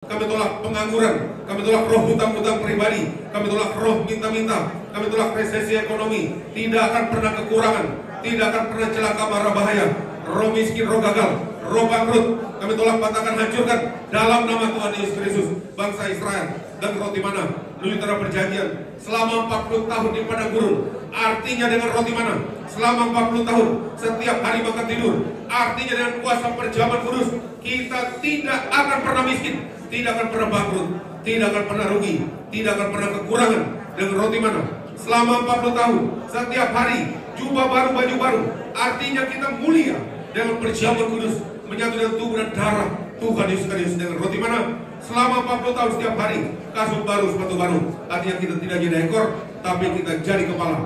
Kami tolak pengangguran, kami tolak roh hutang-hutang pribadi, kami tolak roh minta-minta, kami tolak resesi ekonomi. Tidak akan pernah kekurangan, tidak akan pernah celaka mara bahaya, roh miskin, roh gagal, roh bangkrut. Kami tolak, patahkan, hancurkan dalam nama Tuhan Yesus Kristus. Bangsa Israel dan roti mana menuju tanah perjanjian selama 40 tahun di padang gurun. Artinya dengan roti mana selama 40 tahun setiap hari makan tidur. Artinya dengan kuasa perjamuan kudus kita tidak akan pernah miskin, tidak akan pernah bangkrut, tidak akan pernah rugi, tidak akan pernah kekurangan dengan roti mana selama 40 tahun setiap hari jubah baru, baju baru. Artinya kita mulia dengan perjamuan kudus menyatu dengan tubuh dan darah Tuhan Yesus Kristus. Dengan roti mana selama 40 tahun setiap hari kasut baru, sepatu baru. Artinya kita tidak jadi ekor, tapi kita jadi kepala.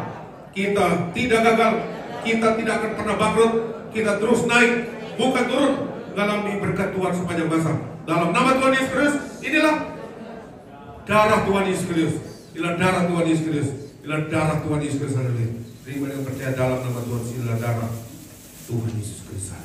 Kita tidak gagal, kita tidak akan pernah bangkrut, kita terus naik, bukan turun, mengalami berkat Tuhan sepanjang masa. Dalam nama Tuhan Yesus Kristus, inilah darah Tuhan Yesus Kristus, inilah darah Tuhan Yesus Kristus, inilah darah Tuhan Yesus Kristus. Terima dengan percaya dalam nama Tuhan, inilah darah Tuhan Yesus Kristus.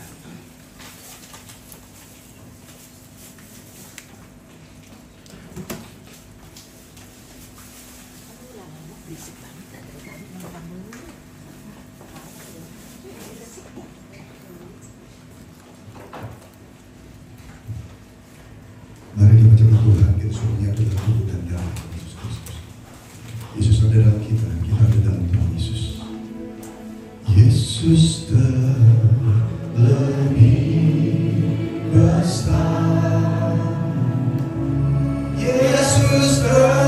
Mari kita baca Tuhan, kita suruh menyatu dalam tubuh dan darah Yesus Kristus. Yesus ada dalam kita ada dalam Tuhan Yesus. Yesus terlebih besar, Yesus terlebih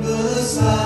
besar.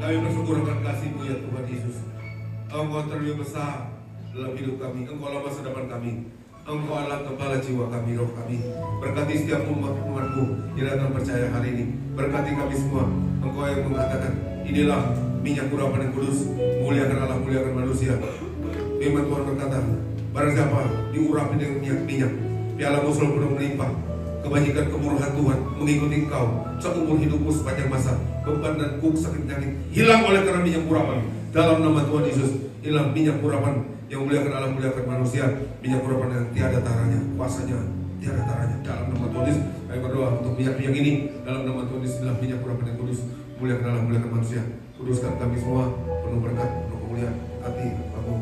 Kami bersyukur akan kasih-Mu ya Tuhan Yesus. Engkau terlebih besar dalam hidup kami. Engkau adalah masa depan kami. Engkau adalah kepala jiwa kami, roh kami. Berkati setiap umat-umat-Mu yang datang percaya hari ini. Berkati kami semua. Engkau yang mengatakan, inilah minyak urapan yang kudus, muliakan Allah, muliakan manusia. Firman Tuhan berkata, barang siapa diurapi dengan minyak, pialamu selalu penuh melimpah. Kebajikan kemurahan Tuhan mengikuti engkau seumur hidupmu sepanjang masa. Beban dan kuk sakit penyakit hilang oleh karena minyak urapan. Dalam nama Tuhan Yesus, inilah minyak urapan yang muliakan Allah, muliakan manusia. Minyak urapan yang tiada taranya, kuasanya tiada taranya. Dalam nama Tuhan Yesus, kami berdoa untuk minyak ini. Dalam nama Tuhan Yesus, inilah minyak urapan yang kudus, muliakan Allah, muliakan manusia. Kuduskan kami semua, penuh berkat, penuh kemuliaan. Hati kamu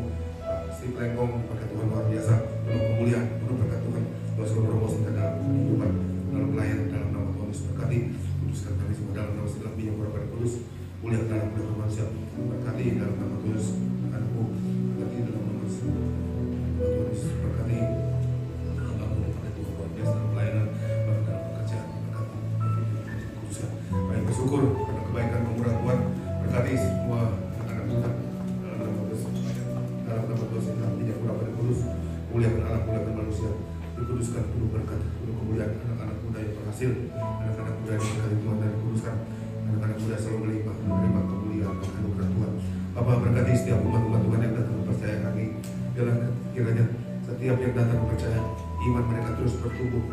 si pelengkong berkat Tuhan luar biasa, penuh kemuliaan, penuh berkat Tuhan. Doa seluruh rombongan kita dalam kehidupan, dalam pelayanan, dalam nama Tuhan Yesus. Berkati, kuduskan kami semua dalam nama segala minyak urapan kudus, muliakan dalam muliakan manusia. Berkati dalam nama Tuhan Yesus, anakku, berkati dalam nama Tuhan Yesus. Berkati kamu pada Tuhan luar biasa dalam pelayanan, bahkan dalam pekerjaan. Berkati, kuduskan. Kami bersyukur pada kebaikan kemurahan Tuhan. Berkati semua anak-anak Tuhan dalam nama Tuhan Yesus. Dalam nama Tuhan Yesus, minyak urapan kudus, muliakan Allah, muliakan manusia. Dikuduskan, penuh berkat, penuh kemuliaan. Anak-anak muda yang berhasil, anak-anak muda yang berkati Tuhan dan dikuduskan. Anak-anak muda selalu melimpah, menerima kemuliaan dan anugerah Tuhan. Bapak berkati setiap umat-umat Tuhan yang datang percaya kami. Biarlah kiranya setiap yang datang percaya, iman mereka terus bertumbuh.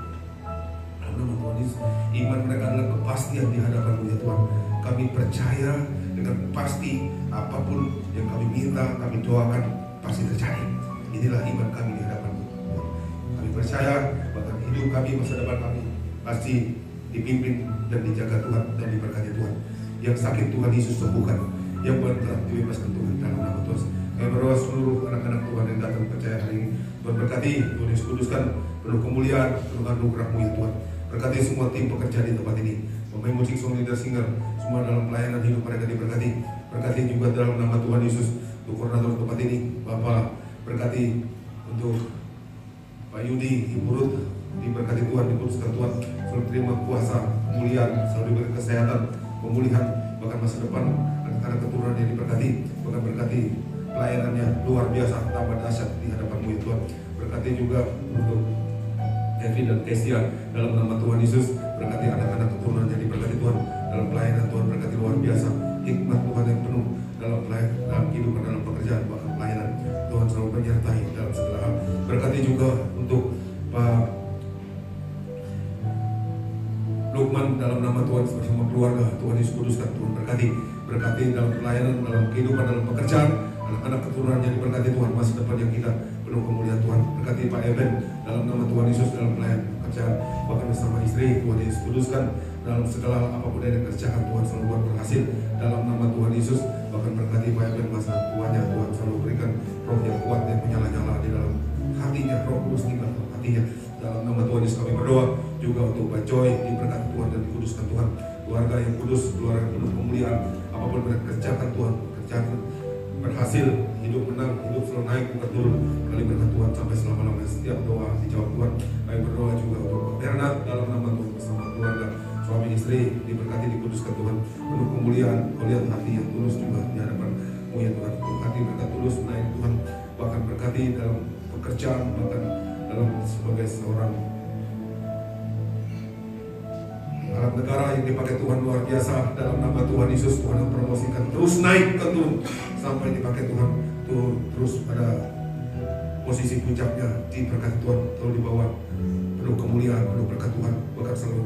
Dalam nama Tuhan Yesus, iman mereka adalah kepastian di hadapan-Mu ya Tuhan. Kami percaya dengan pasti apapun yang kami minta, kami doakan pasti terjadi. Inilah iman kami di hadapan-Mu. Kami percaya bahkan hidup kami, masa depan kami pasti dipimpin dan dijaga Tuhan dan diberkati Tuhan. Yang sakit Tuhan Yesus sembuhkan, yang telah dibebaskan Tuhan dalam nama Tuhan. Kami berdoa seluruh anak-anak Tuhan yang datang percaya hari ini, Tuhan berkati, Tuhan Yesus kuduskan, penuh kemuliaan, penuh anugerah-Mu ya Tuhan. Berkati semua tim pekerja di tempat ini, pemain musik, song leader, singer, semua dalam pelayanan hidup mereka diberkati. Berkati juga dalam nama Tuhan Yesus untuk koordinator tempat ini, Bapak berkati untuk Pak Yudi, Ibu Ruth, diberkati Tuhan, dikuduskan Tuhan, selalu terima kuasa, kemuliaan, selalu diberi kesehatan, pemulihan, bahkan masa depan anak-anak keturunan yang diberkati, bahkan berkati pelayanannya luar biasa, tambah dahsyat di hadapan-Mu ya Tuhan. Berkati juga untuk Kevin dan Kesia dalam nama Tuhan Yesus. Berkati anak-anak keturunan yang diberkati Tuhan dalam pelayanan Tuhan, berkati luar biasa, hikmat Tuhan yang penuh dalam kehidupan, dalam pekerjaan, bahkan pelayanan. Tuhan selalu menyertai dalam segala hal. Berkati juga untuk Pak Lukman dalam nama Tuhan bersama keluarga. Tuhan Yesus kuduskan, Tuhan berkati dalam pelayanan, dalam kehidupan, dalam pekerjaan, anak-anak keturunan yang diberkati Tuhan, masa depan yang kita penuh kemuliaan Tuhan. Berkati Pak Eben dalam nama Tuhan Yesus dalam pelayanan pekerjaan, bahkan bersama istri. Tuhan Yesus kuduskan dalam segala hal apapun yang dikerjakan, Tuhan selalu buat berhasil dalam nama Tuhan Yesus. Bahkan berkati Pak Eben masa tuanya, Tuhan selalu berikan roh yang kuat yang menyala-nyala di dalam hatinya, Roh Kudus tinggal dalam hatinya. Dalam nama Tuhan Yesus kami berdoa juga untuk Pak Joy, diberkati Tuhan dan dikuduskan Tuhan, keluarga yang kudus, keluarga yang penuh kemuliaan, apapun mereka kerjakan Tuhan, kerjakan berhasil, hidup menang, hidup selalu naik bukan turun. Kali berkat Tuhan sampai selama-lamanya, setiap doa dijawab Tuhan. Kami berdoa juga untuk Pak Bernard dalam nama Tuhan bersama keluarga, suami istri, diberkati, dikuduskan Tuhan, penuh kemuliaan. Kau lihat hati yang tulus juga di hadapan-Mu ya Tuhan, hati berkat tulus naik Tuhan, bahkan berkati dalam pekerjaan, bahkan dalam sebagai seorang alat negara yang dipakai Tuhan luar biasa. Dalam nama Tuhan Yesus, Tuhan yang promosikan terus naik ke turun sampai dipakai Tuhan terus pada posisi puncaknya, diberkati Tuhan, terus dibawa penuh kemuliaan, penuh berkat Tuhan, bahkan selalu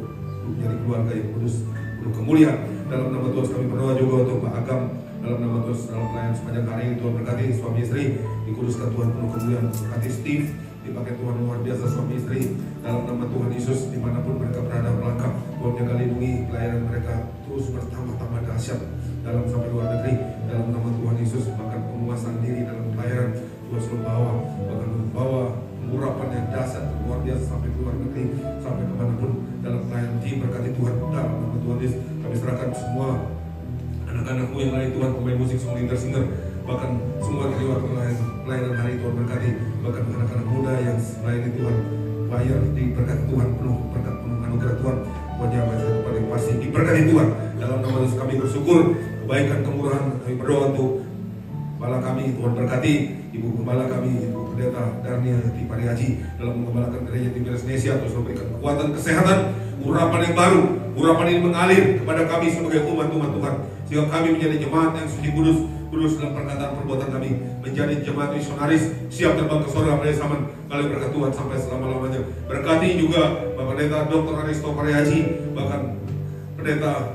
menjadi keluarga yang kudus, penuh kemuliaan. Dalam nama Tuhan kami berdoa juga untuk Pak Agam, dalam nama Tuhan dalam pelayanan sepanjang hari ini. Tuhan berkati suami istri, dikuduskan Tuhan, penuh kemuliaan. Berkati Steve, dipakai Tuhan luar biasa suami istri, dalam nama Tuhan Yesus. Dimanapun mereka berada melangkah, Tuhan jaga lindungi pelayanan mereka terus bertambah-tambah dahsyat dalam sampai luar negeri, dalam nama Tuhan Yesus. Bahkan penguasaan diri dalam pelayanan Tuhan selalu bawa, bahkan membawa pengurapan yang dahsyat luar biasa sampai ke luar negeri, sampai kemanapun dalam pelayanan. Diberkati Tuhan dalam nama Tuhan Yesus. Kami serahkan semua anak-anak-Mu yang lain Tuhan, pemain musik, semua leader singer, bahkan semua terlibat pelayanan hari Tuhan berkati, bahkan anak-anak muda yang melayani Tuhan, bayar diberkati Tuhan, penuh berkat, penuh anugerah Tuhan. Wajah yang paling pasti diberkati Tuhan. Dalam nama Yesus kami bersyukur, kebaikan, kemurahan. Kami berdoa untuk Kepala kami, Tuhan berkati Ibu Gembala kami, Ibu Pendeta Darnia di Pari Haji, dalam mengembalakan gereja di Indonesia. Terus memberikan kekuatan, kesehatan, urapan yang baru. Urapan ini mengalir kepada kami sebagai umat-umat Tuhan, sehingga kami menjadi jemaat yang suci, kudus dalam perkataan perbuatan kami, menjadi jemaat misionaris siap terbang ke surga pada zaman. Kali berkat Tuhan sampai selama-lamanya. Berkati juga Bapak Pendeta Dr. Aristo Pari Haji, bahkan Pendeta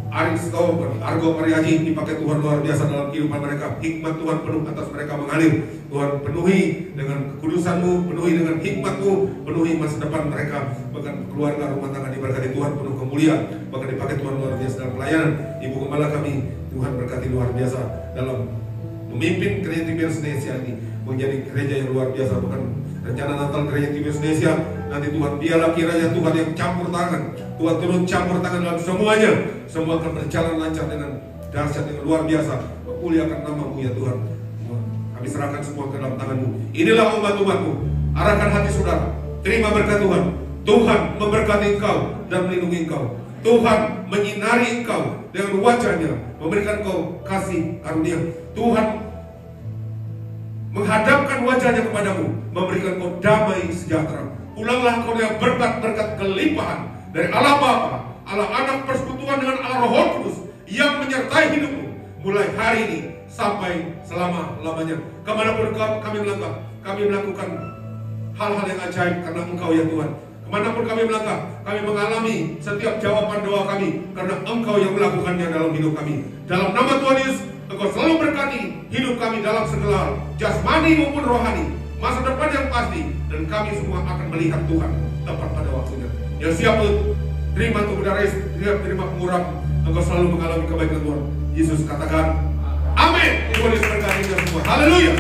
Aristo Argo Pari Haji, dipakai Tuhan luar biasa dalam kehidupan mereka. Hikmat Tuhan penuh atas mereka mengalir. Tuhan penuhi dengan kekudusan-Mu, penuhi dengan hikmat-Mu, penuhi masa depan mereka, bahkan keluarga, rumah tangga diberkati Tuhan, penuh kemuliaan, bahkan dipakai Tuhan luar biasa dalam pelayanan. Ibu Gembala kami, Tuhan berkati luar biasa dalam memimpin gereja Tiberias Indonesia ini menjadi gereja yang luar biasa. Bahkan rencana Natal gereja Tiberias Indonesia nanti Tuhan, biarlah kiranya Tuhan yang campur tangan, Tuhan turun campur tangan dalam semuanya, semua akan berjalan lancar dengan dahsyat, dengan luar biasa. Muliakan nama-Mu ya Tuhan. Kami serahkan semua ke dalam tangan-Mu. Inilah umat-umat-Mu, arahkan hati saudara, terima berkat Tuhan. Tuhan memberkati engkau dan melindungi engkau. Tuhan menyinari engkau dengan wajahnya, memberikan engkau kasih karunia. Tuhan menghadapkan wajahnya kepadamu, memberikan engkau damai sejahtera. Pulanglah engkau dengan berkat-berkat kelimpahan dari Allah Bapa, Allah Anak, persekutuan dengan Allah Roh Kudus yang menyertai hidupmu mulai hari ini sampai selama-lamanya. Kemanapun kami melangkah, kami melakukan hal-hal yang ajaib karena Engkau ya Tuhan. Kemanapun kami melangkah, kami mengalami setiap jawaban doa kami karena Engkau yang melakukannya dalam hidup kami. Dalam nama Tuhan Yesus, Engkau selalu berkati hidup kami dalam segala hal, jasmani maupun rohani, masa depan yang pasti, dan kami semua akan melihat Tuhan tepat pada waktunya. Yang siap terima tubuh darah Yesus, terima pengurapan. Engkau selalu mengalami kebaikan Tuhan. Yesus katakan, amin. Tuhan Yesus berkati kita semua. Haleluya.